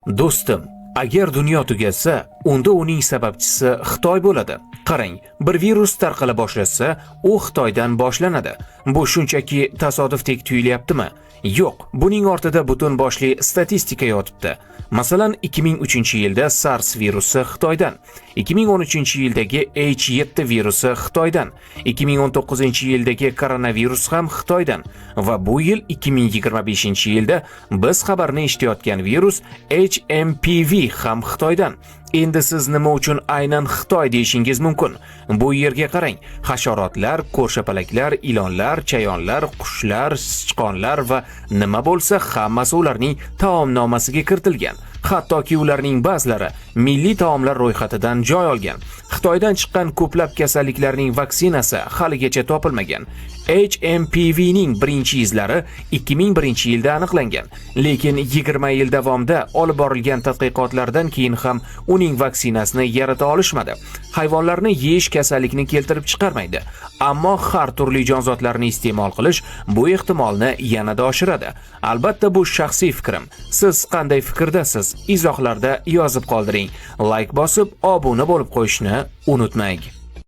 Do'stim, agar dunyo tugasa, unda uning sababchisi Xitoy bo'ladi. Qarang, bir virus tarqala boshlasa, u Xitoydan boshlanadi. Bu shunchaki tasodifdek tuyulyaptimi? Yo'q, buning ortida butun boshli statistika yotibdi. Masalan, 2003-yilda SARS virusi Xitoydan, 2013-yildagi H7 virusi Xitoydan, 2019-yildagi koronavirus ham Xitoydan va bu yil 2025-yilda biz xabarni eshitayotgan virus HMPV ham Xitoydan. Endi siz nima uchun aynan Xitoy deyishingiz mumkin? Bu yerga qarang. Hasharotlar, ko'rshapalaklar, ilonlar, chayonlar, qushlar, sichqonlar va nima bo'lsa hammasi ularning taomnomasiga kiritilgan. Hattoki ularning ba'zilari milliy taomlar ro'yxatidan joy olgan. Xitoydan chiqqan ko'plab kasalliklarning vaksinasi haligacha topilmagan. HMPV ning birinchi izlari 2001-yilda aniqlangan, lekin 20 yil davomida olib borilgan tadqiqotlardan keyin ham uning vaksinasini yarata olishmadi. Hayvonlarni yeyish kasallikni keltirib chiqarmaydi, ammo har turli jonzotlarni iste'mol qilish bu ehtimolni yanada oshiradi. Albatta, bu shaxsiy fikrim. Siz qanday fikrdasiz? Izohlarda yozib qoldiring. Like bosib, obuna bo'lib qo'yishni unutmang.